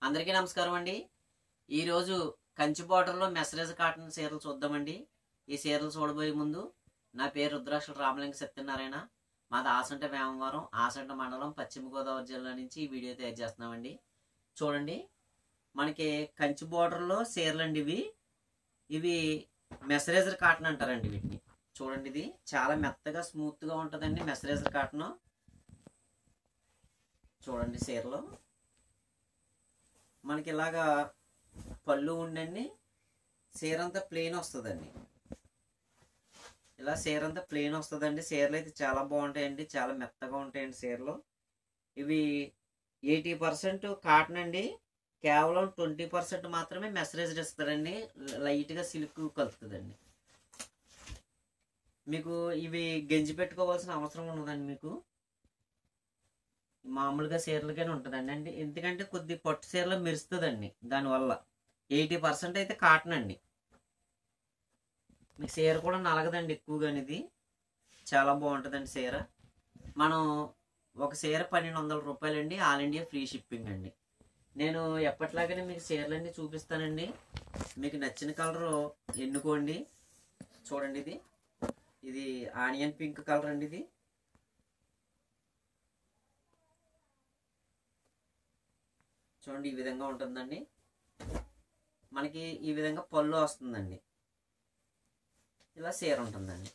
అందరికీ నమస్కారం అండి. ఈరోజు కంచి బార్డర్లో మెసరేజ్ కాటన్ చీరలు చూద్దామండి. ఈ చీరలు చూడబోయే ముందు నా పేరు రుద్రాక్షల రామలింగ సత్యనారాయణ. మాది ఆసంట వేమవరం, ఆసంట మండలం, పశ్చిమ గోదావరి జిల్లా నుంచి ఈ వీడియో తయారు చేస్తున్నామండి. చూడండి, మనకి కంచి బార్డర్లో చీరలు అండి ఇవి మెసరేజర్ కాటన్ అంటారండి వీటిని. చూడండి, ఇది చాలా మెత్తగా స్మూత్గా ఉంటుందండి మెసరేజర్ కాటన్. చూడండి, చీరలు మనకి ఇలాగా పళ్ళు ఉండండి, చీర అంతా ప్లెయిన్ వస్తుందండి. ఇలా చీర అంతా ప్లెయిన్ వస్తుందండి. చీరలు అయితే చాలా బాగుంటాయండి, చాలా మెత్తగా ఉంటాయండి చీరలు. ఇవి 80% కాటన్ అండి, కేవలం 20% మాత్రమే మెసరేజ్ ఇస్తారండి. లైట్గా సిల్క్ కలుపుతుందండి. మీకు ఇవి గంజి పెట్టుకోవాల్సిన అవసరం ఉన్నదండి. మీకు మామూలుగా చీరలకైనా ఉంటుందండి ఎందుకంటే కొద్ది పట్టు చీరలో మెరుస్తుందండి. దానివల్ల 80% అయితే కాటన్ అండి. మీకు చీర కూడా నలగదండి ఎక్కువగా. ఇది చాలా బాగుంటుందండి చీర. మనం ఒక చీర 1200 రూపాయలండి, ఆల్ ఇండియా ఫ్రీ షిప్పింగ్ అండి. నేను ఎప్పటిలాగానే మీకు చీరలన్నీ చూపిస్తానండి. మీకు నచ్చిన కలరు ఎన్నుకోండి. చూడండి, ఇది ఆనియన్ పింక్ కలర్ అండి. ఇది చూడండి, ఈ విధంగా ఉంటుందండి. మనకి ఈ విధంగా పళ్ళు వస్తుందండి. ఇలా చీర ఉంటుందండి.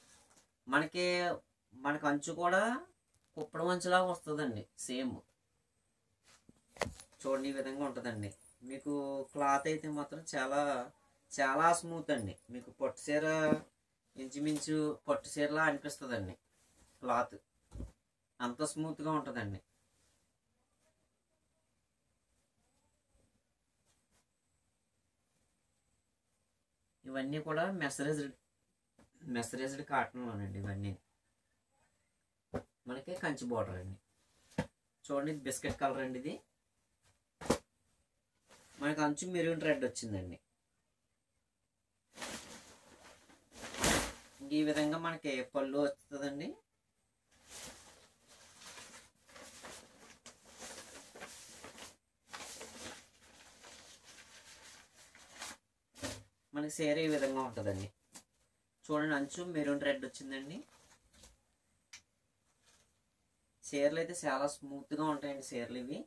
మనకి అంచు కూడా కుప్పడం అంచులాగా వస్తుందండి, సేమ్. చూడండి, ఈ విధంగా ఉంటుందండి. మీకు క్లాత్ అయితే మాత్రం చాలా చాలా స్మూత్ అండి. మీకు పట్టు చీర ఇంచుమించు పట్టు చీరలా అనిపిస్తుందండి. క్లాత్ అంత స్మూత్గా ఉంటుందండి. ఇవన్నీ కూడా మెసరేజ్డ్ కాటన్లోనండి. ఇవన్నీ మనకి కంచి బార్డర్ అండి. చూడండి, ఇది బిస్కెట్ కలర్ అండి. ఇది మనకి అంచు మెరూన్ రెడ్ వచ్చిందండి. ఈ విధంగా మనకి పళ్ళు వస్తుందండి. మనకి చీర ఈ విధంగా ఉంటుందండి. చూడండి, అంచు మెరూన్ రెడ్ వచ్చిందండి. చీరలు అయితే చాలా స్మూత్గా ఉంటాయండి చీరలు ఇవి.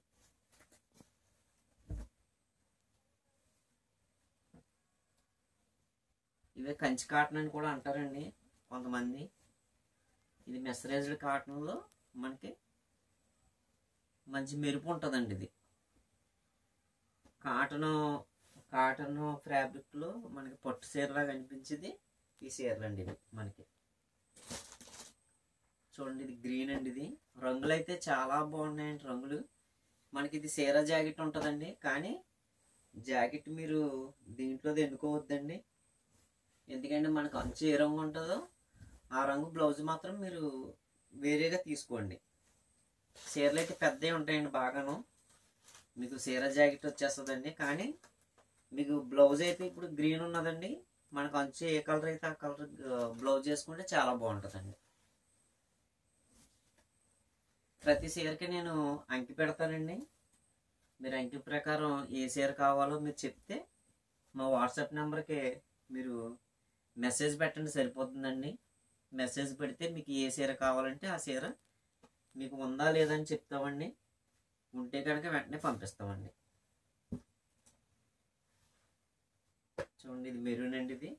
ఇవే కంచి కాటన్ అని కూడా అంటారండి కొంతమంది. ఇది మెసరైజ్డ్ కాటన్లో మనకి మంచి మెరుపు ఉంటుందండి. ఇది కాటన్ ఫ్యాబ్రిక్లో మనకి పట్టు చీరలాగా అనిపించేది ఈ చీరలు అండి. ఇవి మనకి చూడండి, ఇది గ్రీన్ అండి. ఇది రంగులు అయితే చాలా బాగున్నాయండి రంగులు. మనకి ఇది చీర జాకెట్ ఉంటుందండి, కానీ జాకెట్ మీరు దీంట్లో ఎన్నుకోవద్దండి. ఎందుకంటే మనకు అంచు ఏ రంగు ఉంటుందో ఆ రంగు బ్లౌజ్ మాత్రం మీరు వేరేగా తీసుకోండి. చీరలు అయితే పెద్దవి ఉంటాయండి బాగాను. మీకు చీర జాకెట్ వచ్చేస్తుందండి, కానీ మీకు బ్లౌజ్ అయితే ఇప్పుడు గ్రీన్ ఉన్నదండి. మనకు అంచు ఏ కలర్ అయితే ఆ కలర్ బ్లౌజ్ చేసుకుంటే చాలా బాగుంటుందండి. ప్రతి చీరకి నేను అంకి పెడతానండి. మీరు అంకి ప్రకారం ఏ చీర కావాలో మీరు చెప్తే మా వాట్సాప్ నెంబర్కి మీరు మెసేజ్ పెట్టండి, సరిపోతుందండి. మెసేజ్ పెడితే మీకు ఏ చీర కావాలంటే ఆ చీర మీకు ఉందా లేదని చెప్తామండి. ఉంటే కనుక వెంటనే పంపిస్తామండి. చూడండి, ఇది మెరూన్ అండి. ఇది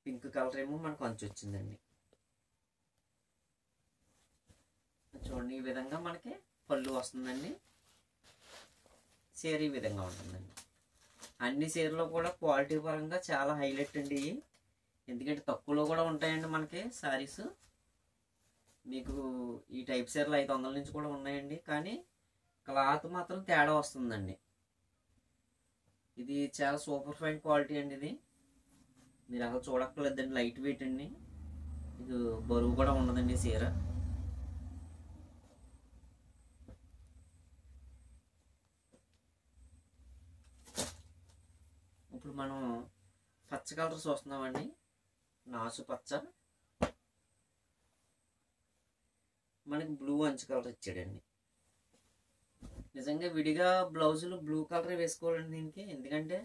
పింక్ కలర్ ఏమో మనకు అంచు వచ్చిందండి. చూడండి, ఈ విధంగా మనకి పళ్ళు వస్తుందండి. చీర ఈ విధంగా ఉంటుందండి. అన్ని చీరలు కూడా క్వాలిటీ పరంగా చాలా హైలైట్ అండి. ఎందుకంటే తక్కువలో కూడా ఉంటాయండి మనకి శారీస్. మీకు ఈ టైప్ చీరలు 500 నుంచి కూడా ఉన్నాయండి, కానీ క్లాత్ మాత్రం తేడా వస్తుందండి. ఇది చాలా సూపర్ ఫైన్ క్వాలిటీ అండి. ఇది మీరు అసలు చూడక్కర్లేదండి, లైట్ వెయిట్ అండి. ఇది బరువు కూడా ఉండదండి చీర. ఇప్పుడు మనం పచ్చ కలర్ చూస్తున్నామండి, నాసు పచ్చ. మనకి బ్లూ అంచు కలర్ ఇచ్చాడండి. నిజంగా విడిగా బ్లౌజులు బ్లూ కలర్ వేసుకోవాలండి దీనికి. ఎందుకంటే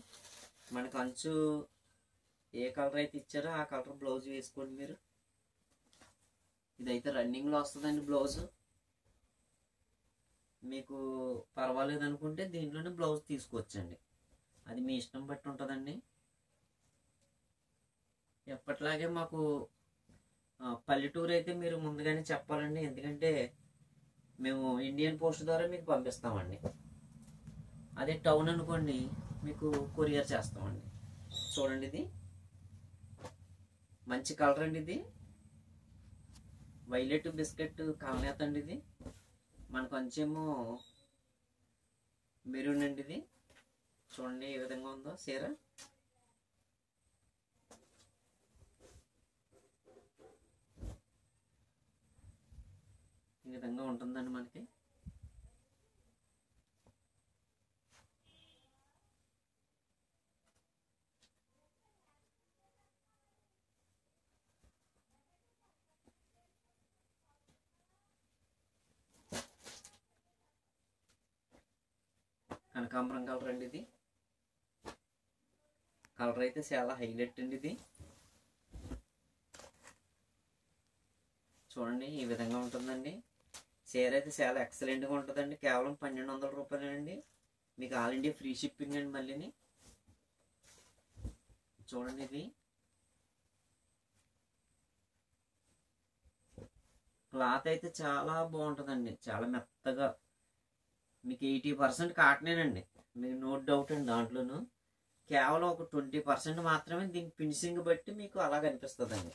మనకు అంచు ఏ కలర్ అయితే ఇచ్చారో ఆ కలర్ బ్లౌజ్ వేసుకోండి మీరు. ఇదైతే రన్నింగ్లో వస్తుందండి బ్లౌజు. మీకు పర్వాలేదు అనుకుంటే దీంట్లోనే బ్లౌజ్ తీసుకోవచ్చండి, అది మీ ఇష్టం బట్టి ఉంటుందండి. ఎప్పట్లాగే మాకు పల్లెటూరు అయితే మీరు ముందుగానే చెప్పాలండి, ఎందుకంటే మేము ఇండియన్ పోస్ట్ ద్వారా మీకు పంపిస్తామండి. అదే టౌన్ అనుకోండి మీకు కొరియర్ చేస్తామండి. చూడండి ఇది మంచి కలర్ అండి, ఇది వైలెట్ బిస్కెట్ కలనేత అండి. ఇది మనకు కొంచెము మెరూన్ అండి. ఇది చూడండి ఏ విధంగా ఉందో చీర. ఈ విధంగా ఉంటుందండి మనకి. కనకాంబరం కలర్ అండి. ఇది కలర్ అయితే చాలా హైలైట్ అండి. ఇది చూడండి ఈ విధంగా ఉంటుందండి. చీర అయితే చాలా ఎక్సలెంట్గా ఉంటుందండి. కేవలం 1200 రూపాయలేనండి. మీకు ఆల్ ఇండియా ఫ్రీ షిప్పింగ్ అండి. మళ్ళీని చూడండి ఇది క్లాత్ అయితే చాలా బాగుంటుందండి, చాలా మెత్తగా. మీకు 80% కాటనేనండి, మీకు నో డౌట్ అండి. దాంట్లోనూ కేవలం ఒక 20% మాత్రమే దీని ఫినిషింగ్ బట్టి మీకు అలా కనిపిస్తుందండి.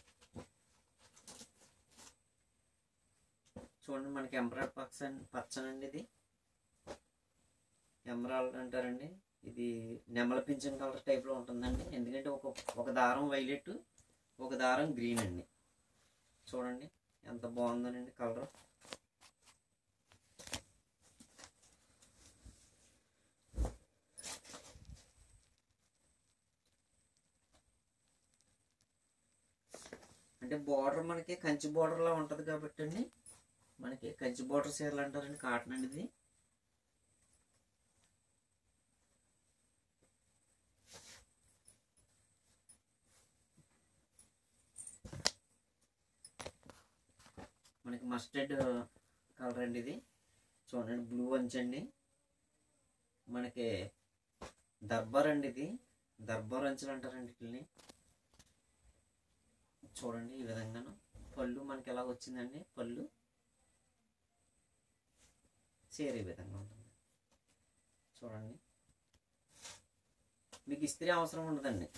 చూడండి మనకి ఎమరాల్డ్ పచ్చనండి. ఇది ఎమరాల్డ్ అంటారండి. ఇది నెమల పింఛన్ కలర్ టైప్లో ఉంటుందండి, ఎందుకంటే ఒక దారం వైలెట్, ఒక దారం గ్రీన్ అండి. చూడండి ఎంత బాగుందనండి కలర్. అంటే బార్డర్ మనకి కంచి బార్డర్లా ఉంటుంది కాబట్టి అండి, మనకి కంచి బార్డర్ చీరలు అంటారండి. కాటన్ అండి ఇది. మనకి మస్టర్డ్ కలర్ అండి. ఇది చూడండి బ్లూ అంచండి. మనకి దర్బార్ అండి. ఇది దర్బార్ అంచులు అంటారండి వీటిని. చూడండి ఈ విధంగాను పళ్ళు మనకి ఎలా వచ్చిందండి. పళ్ళు చీర ఈ విధంగా ఉంటుంది. చూడండి మీకు ఇస్త్రీ అవసరం ఉండదండి,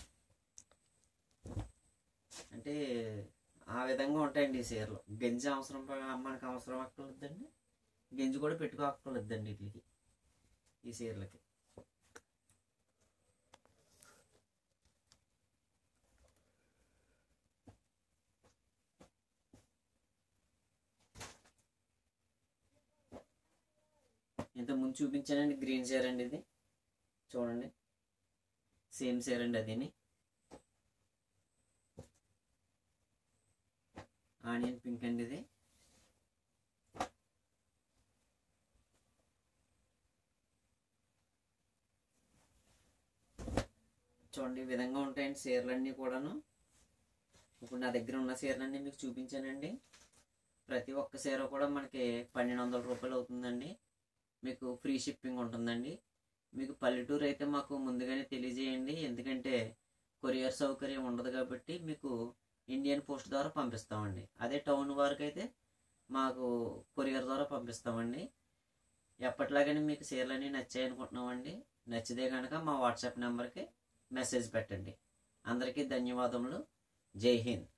అంటే ఆ విధంగా ఉంటాయండి ఈ చీరలు. గంజి అవసరం మనకు అవసరం అక్కర్లేదండి, గంజి కూడా పెట్టుకోక్కర్లేదండి వీటికి, ఈ చీరలకి. ఇంత ముందు చూపించానండి గ్రీన్ చీర అండి. ఇది చూడండి సేమ్ చీర అండి. అదిని ఆనియన్ పింక్ అండి. ఇది చూడండి ఈ విధంగా ఉంటాయండి చీరలన్నీ కూడాను. ఇప్పుడు నా దగ్గర ఉన్న చీరలన్నీ మీకు చూపించానండి. ప్రతి ఒక్క చీర కూడా మనకి 1200 రూపాయలు అవుతుందండి. మీకు ఫ్రీ షిప్పింగ్ ఉంటుందండి. మీకు పల్లెటూరు అయితే మాకు ముందుగానే తెలియజేయండి, ఎందుకంటే కొరియర్ సౌకర్యం ఉండదు కాబట్టి మీకు ఇండియన్ పోస్ట్ ద్వారా పంపిస్తామండి. అదే టౌన్ వారికి అయితే మాకు కొరియర్ ద్వారా పంపిస్తామండి. ఎప్పటిలాగానే మీకు చీరలన్నీ నచ్చాయి అనుకుంటున్నామండి. నచ్చితే కనుక మా వాట్సాప్ నెంబర్కి మెసేజ్ పెట్టండి. అందరికీ ధన్యవాదములు. జై హింద్.